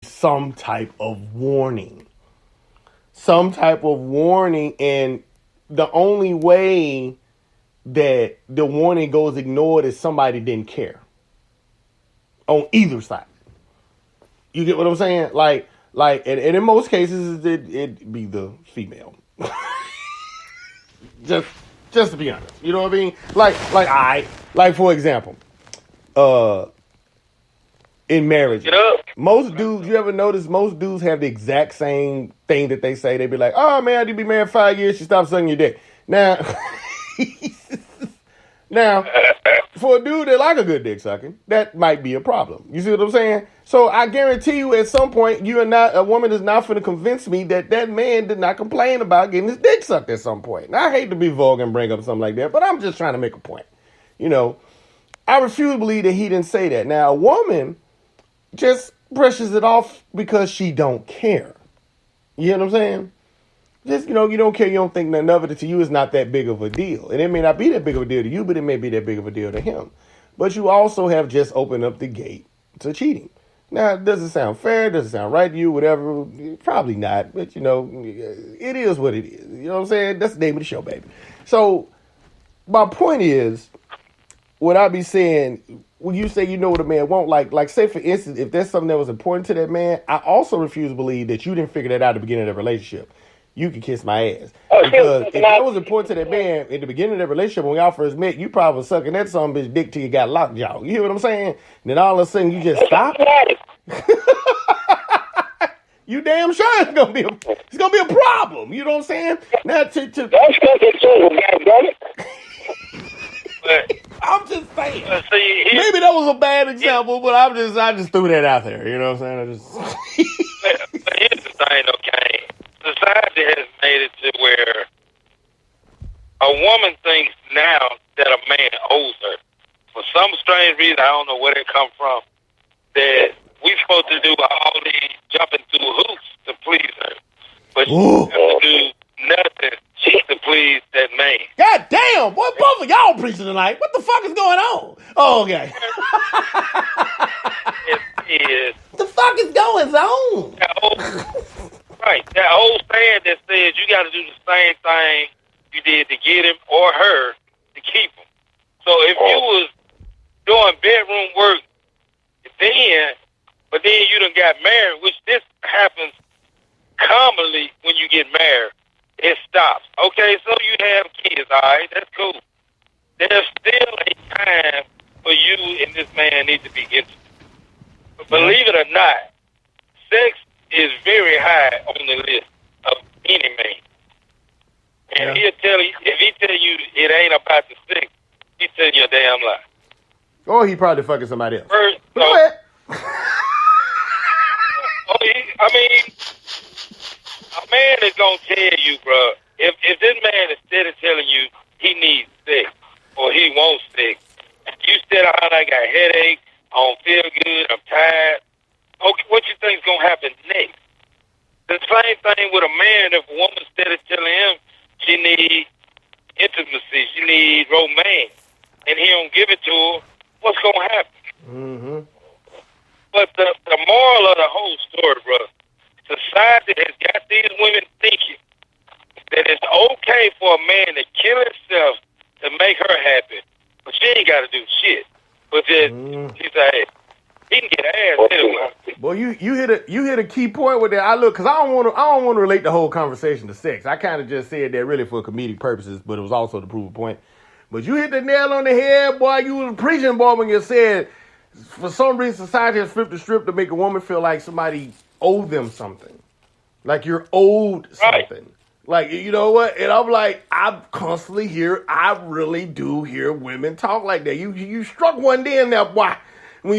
some type of warning. Some type of warning, and the only way that the warning goes ignored is somebody didn't care on either side. You get what I'm saying? And in most cases, it be the female. just, just to be honest, you know what I mean? Like for example, uh, in marriage, most dudes, you ever notice most dudes have the exact same thing that they say? They be like, "Oh man, you be married 5 years, she stopped sucking your dick." Now, now, for a dude that like a good dick sucking, that might be a problem. You see what I'm saying? So I guarantee you, at some point, a woman is not going to convince me that that man did not complain about getting his dick sucked at some point. Now, I hate to be vulgar and bring up something like that, but I'm just trying to make a point. You know, I refuse to believe that he didn't say that. Now, a woman just brushes it off because she don't care. You know what I'm saying? Just, you don't care, you don't think nothing of it. To you, it's not that big of a deal. And it may not be that big of a deal to you, but it may be that big of a deal to him. But you also have just opened up the gate to cheating. Now, does it sound fair? Does it sound right to you? Whatever. Probably not. But, it is what it is. You know what I'm saying? That's the name of the show, baby. So, my point is, what I be saying, when you say you know what a man won't, like say for instance, if there's something that was important to that man, I also refuse to believe that you didn't figure that out at the beginning of the relationship. You can kiss my ass. Because if that was important to that man at the beginning of the relationship when y'all first met, you probably was sucking that son of a bitch dick till you got lockjaw. You hear what I'm saying? And then all of a sudden you just stop. You damn sure it's gonna be a problem. You know what I'm saying? Now to that's goddammit. I'm just saying. Maybe that was a bad example, but I just threw that out there. You know what I'm saying? But here's the thing, okay? Society has made it to where a woman thinks now that a man owes her. For some strange reason, I don't know where it come from, that we supposed to do all these jumping through hoops to please her. But she have to do nothing to please that man. God damn, boy, both of y'all preaching tonight. What the fuck is going on? Oh, okay. It is. What the fuck is going on? Right. That old saying that says you got to do the same thing you did to get him or her to keep him. So if you was doing bedroom work then, but then you done got married, which this happens commonly when you get married, it stops. Okay, so you have kids, all right, that's cool. There's still a time for you and this man need to be intimate. But believe it or not, sex is very high on the list of any man. And he'll tell you, if he tell you it ain't about the sex, he's telling you a damn lie. Or he probably fucking somebody else. First, go ahead. I mean, a man is going to tell you, bro, if this man is steady telling you he needs sex or he wants sex, and you said, I got a headache, I don't feel good, I'm tired, okay, what you think is going to happen next? The same thing with a man. If a woman steady telling him she needs intimacy, she needs romance, and he don't give it to her, what's going to happen? Mm-hmm. But the moral of the whole story, brother, society has got these women thinking that it's okay for a man to kill himself to make her happy, but she ain't got to do shit. But just she say, hey, he can get ass anyway. Well, you hit a key point with that. Because I don't want to relate the whole conversation to sex. I kind of just said that really for comedic purposes, but it was also to prove a point. But you hit the nail on the head, boy. You was preaching, boy, when you said for some reason society has flipped the script to make a woman feel like somebody owed them something, like you're owed something. Right. Like, you know what? And I'm like, I really do hear women talk like that. You struck one day in there, boy. When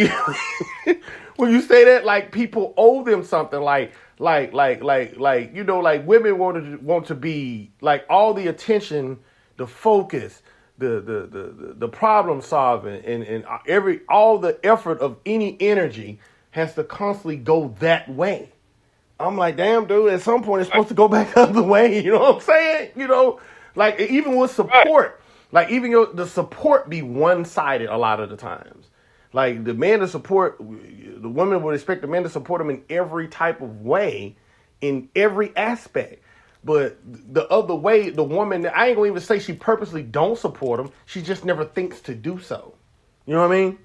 you say that, like people owe them something, like women want to be like all the attention, the focus, the problem solving, and all the effort of any energy has to constantly go that way. I'm like, damn, dude, at some point it's supposed to go back the other way. You know what I'm saying? Like even with support, like even the support be one-sided a lot of the times. Like the man to support, the woman would expect the man to support them in every type of way, in every aspect. But the other way, the woman, I ain't gonna even say she purposely don't support him. She just never thinks to do so. You know what I mean?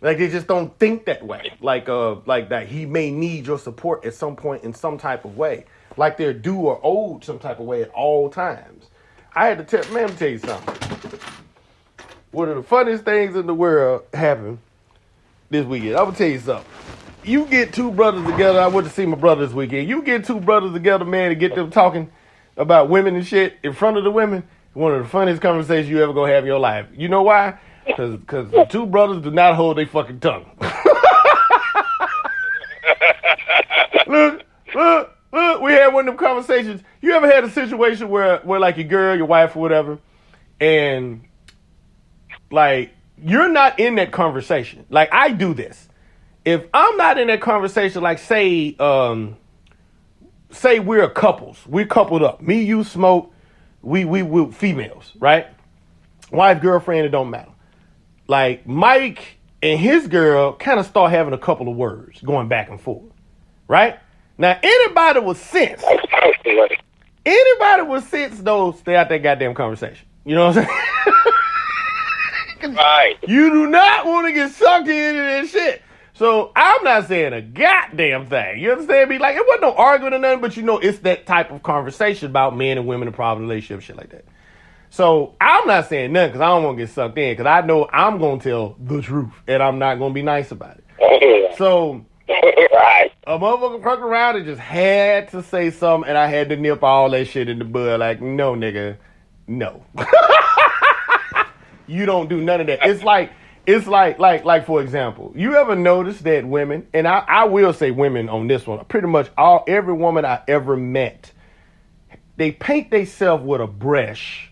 Like they just don't think that way. Like that he may need your support at some point in some type of way. Like they're due or owed some type of way at all times. I had to tell, man, let me tell you something. One of the funniest things in the world happened this weekend. I'm gonna tell you something. You get two brothers together. I went to see my brother this weekend. You get two brothers together, man, and get them talking about women and shit in front of the women. One of the funniest conversations you ever gonna have in your life. You know why? Because the two brothers do not hold their fucking tongue. Look. We had one of them conversations. You ever had a situation where like your girl, your wife, or whatever, and like you're not in that conversation? Like I do this. If I'm not in that conversation, like say we're couples, we're coupled up. Me, you, Smoke, we females, right? Wife, girlfriend, it don't matter. Like Mike and his girl kind of start having a couple of words going back and forth, right? Now anybody with sense, though, stay out that goddamn conversation. You know what I'm saying? Right. You do not want to get sucked into this shit. So I'm not saying a goddamn thing. You understand me? Like it wasn't no arguing or nothing, but you know it's that type of conversation about men and women and problem relationships, shit like that. So I'm not saying nothing because I don't want to get sucked in because I know I'm going to tell the truth and I'm not going to be nice about it. So a motherfucker fucked around and just had to say something and I had to nip all that shit in the bud. Like, no, nigga, no. You don't do none of that. It's like for example, you ever notice that women, and I will say women on this one, pretty much every woman I ever met, they paint themselves with a brush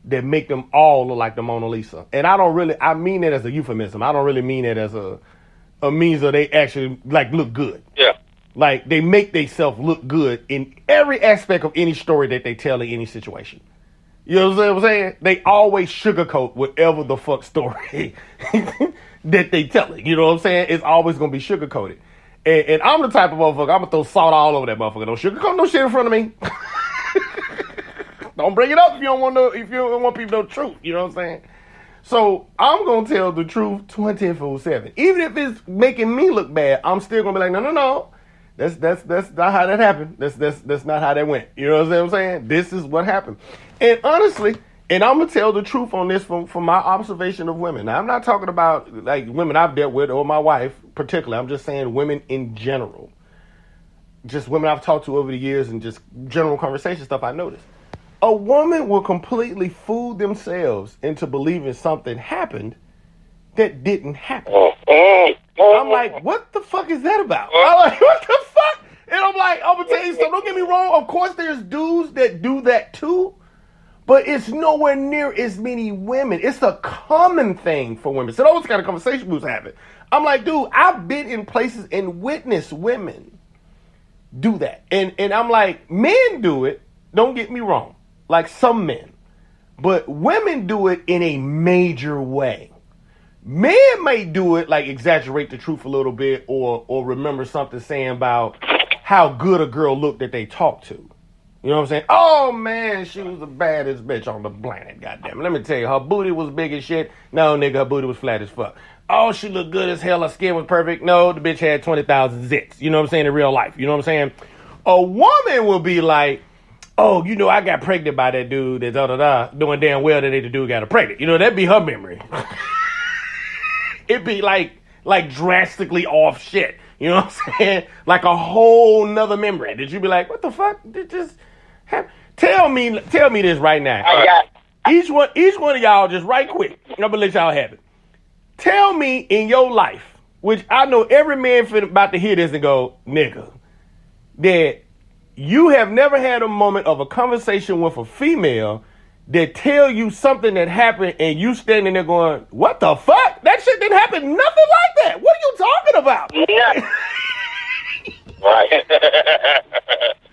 that make them all look like the Mona Lisa. And I mean it as a euphemism. I don't really mean it as a means that they actually like look good. Yeah. Like they make themselves look good in every aspect of any story that they tell in any situation. You know what I'm saying? They always sugarcoat whatever the fuck story that they telling. You know what I'm saying? It's always going to be sugarcoated. And I'm the type of motherfucker, I'm going to throw salt all over that motherfucker. Don't sugarcoat no shit in front of me. Don't bring it up if you don't want people to know the truth. You know what I'm saying? So I'm going to tell the truth 24/7. Even if it's making me look bad, I'm still going to be like, no. That's not how that happened. That's not how that went. You know what I'm saying? This is what happened. And honestly, and I'm going to tell the truth on this from my observation of women. Now, I'm not talking about like women I've dealt with or my wife particularly. I'm just saying women in general. Just women I've talked to over the years and just general conversation stuff I noticed. A woman will completely fool themselves into believing something happened that didn't happen. I'm like, what the fuck is that about? I'm like, what the fuck? And I'm like, I'm going to tell you something. Don't get me wrong. Of course, there's dudes that do that too. But it's nowhere near as many women. It's a common thing for women. So those kind of conversations we was having. I'm like, dude, I've been in places and witnessed women do that. And I'm like, men do it. Don't get me wrong. Like some men. But women do it in a major way. Men may do it, like exaggerate the truth a little bit or remember something saying about how good a girl looked that they talked to. You know what I'm saying? Oh, man, she was the baddest bitch on the planet, goddamn. Let me tell you, her booty was big as shit. No, nigga, her booty was flat as fuck. Oh, she looked good as hell. Her skin was perfect. No, the bitch had 20,000 zits. You know what I'm saying? In real life. You know what I'm saying? A woman will be like, oh, you know, I got pregnant by that dude that da-da-da, doing damn well that the dude got her pregnant. You know, that'd be her memory. It'd be like drastically off shit. You know what I'm saying? Like a whole nother memory. Did you be like, what the fuck? Did just happen? Tell me this right now. Each one of y'all just right quick. I'm gonna let y'all have it. Tell me in your life, which I know every man about to hear this and go, nigga, that you have never had a moment of a conversation with a female that tell you something that happened and you standing there going, what the fuck? That shit didn't happen. Nothing like that. What are you talking about? Yeah. Right.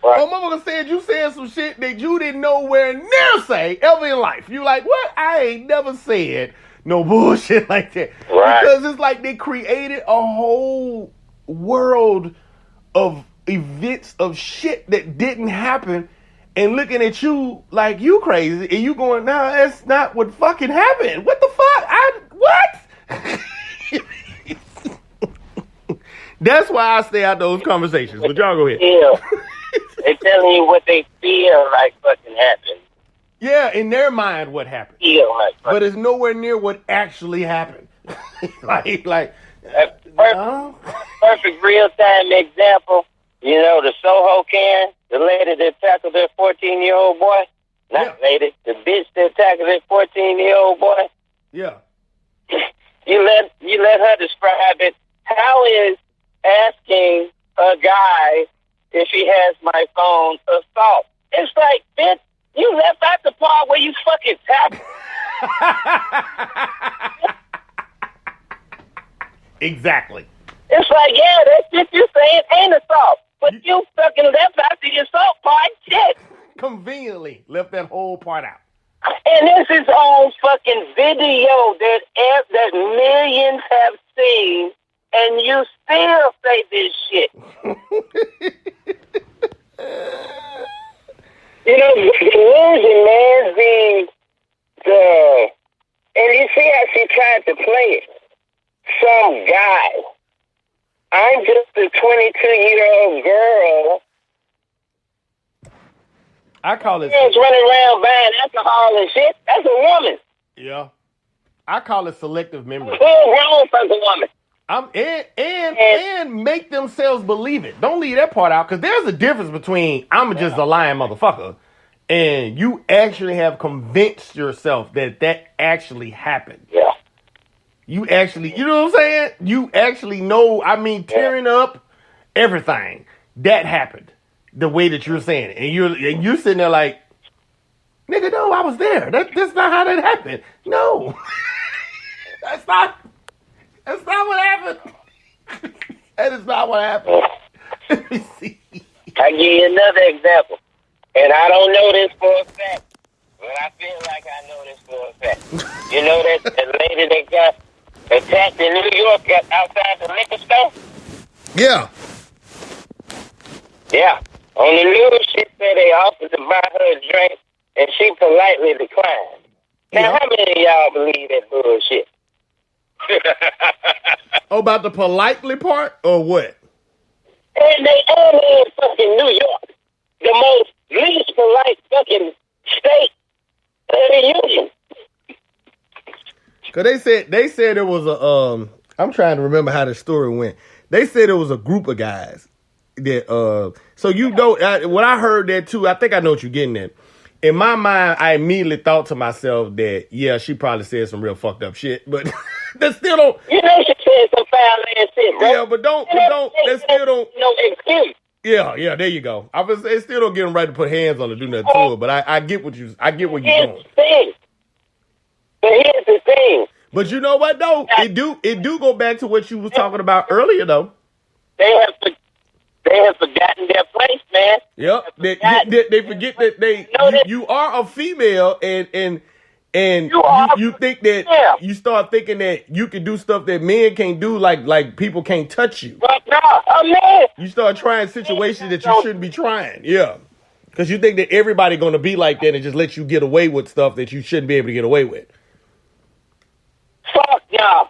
Oh, motherfucker said you said some shit that you didn't nowhere near say ever in life. You like, what? I ain't never said no bullshit like that. Right. Because it's like they created a whole world of events of shit that didn't happen, and looking at you like you crazy, and you going, nah, that's not what fucking happened. What the fuck? What? That's why I stay out those conversations. But y'all go ahead. Yeah. They're telling you what they feel like fucking happened. Yeah, in their mind, what happened. Feel like fucking. But it's nowhere near what actually happened. Perfect real-time example. You know, the Soho Karen, the lady that tackled that 14-year-old boy. Not lady, the bitch that tackled that 14-year-old boy. Yeah. You let her describe it. How is asking a guy if he has my phone assault? It's like, bitch, you left out the part where you fucking tap. Exactly. It's like, yeah, that shit you saying ain't assault. But you fucking left out the assault part, shit. Conveniently left that whole part out. And this is on fucking video that millions have seen, and you still say this shit. You know, the illusion, man, and you see how she tried to play it. Some guy. I'm just a 22-year-old girl. I call it. Girls running around buying alcohol and shit. That's a woman. Yeah. I call it selective memory. Full grown as a woman. And make themselves believe it. Don't leave that part out, because there's a difference between I'm just a lying motherfucker and you actually have convinced yourself that actually happened. Yeah. You actually, you know what I'm saying? You actually know, tearing up everything that happened the way that you're saying it. And you're sitting there like, nigga, no, I was there. That's not how that happened. No. That's not what happened. That is not what happened. Let me see. I'll give you another example. And I don't know this for a fact, but I feel like I know this for a fact. You know that lady that got attacked in New York outside the liquor store? Yeah. Yeah. On the news, she said they offered to buy her a drink, and she politely declined. Now, how many of y'all believe that bullshit? Oh, about the politely part, or what? And they only in fucking New York, the most least polite fucking state of the union. Cause they said it was a I'm trying to remember how the story went. They said it was a group of guys that so you know when I heard that too, I think I know what you're getting at. In my mind, I immediately thought to myself that yeah, she probably said some real fucked up shit, but that still don't. You know she said some foul ass shit, bro. Yeah, but that still don't. No excuse. Yeah, there you go. I was it still don't get them right to put hands on to do nothing to it, but I get where you're Here's going. the thing. But here's the thing. But you know what though? It do go back to what you was talking about earlier though. They have forgotten their place, man. Yep. They forget that you are a female and you think that you start thinking that you can do stuff that men can't do, like people can't touch you. But no, a man. You start trying situations that you shouldn't be trying. Yeah. Because you think that everybody gonna be like that and just let you get away with stuff that you shouldn't be able to get away with. Fuck y'all.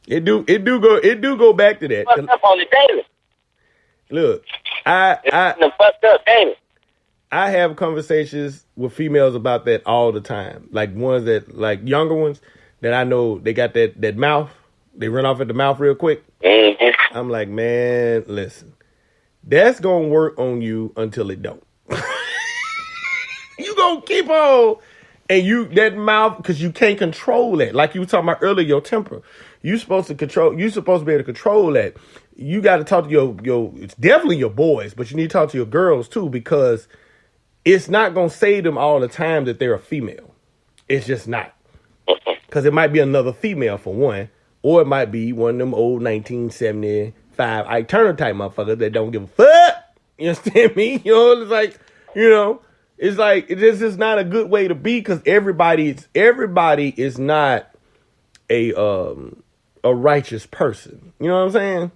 It do go back to that. Fucked up on the daily. Look, The fucked up daily. I have conversations with females about that all the time. Like ones that, like younger ones that I know they got that mouth. They run off at the mouth real quick. Mm-hmm. I'm like, man, listen, that's going to work on you until it don't. You going to keep on. And that mouth, because you can't control that. Like you were talking about earlier, your temper. You're supposed to be able to control that. You got to talk to your, it's definitely your boys, but you need to talk to your girls too, because it's not going to save them all the time that they're a female. It's just not. Because it might be another female for one, or it might be one of them old 1975 Ike Turner type motherfuckers that don't give a fuck. You understand me? You know, it's like, you know, It's like this is not a good way to be because everybody is not a righteous person. You know what I'm saying?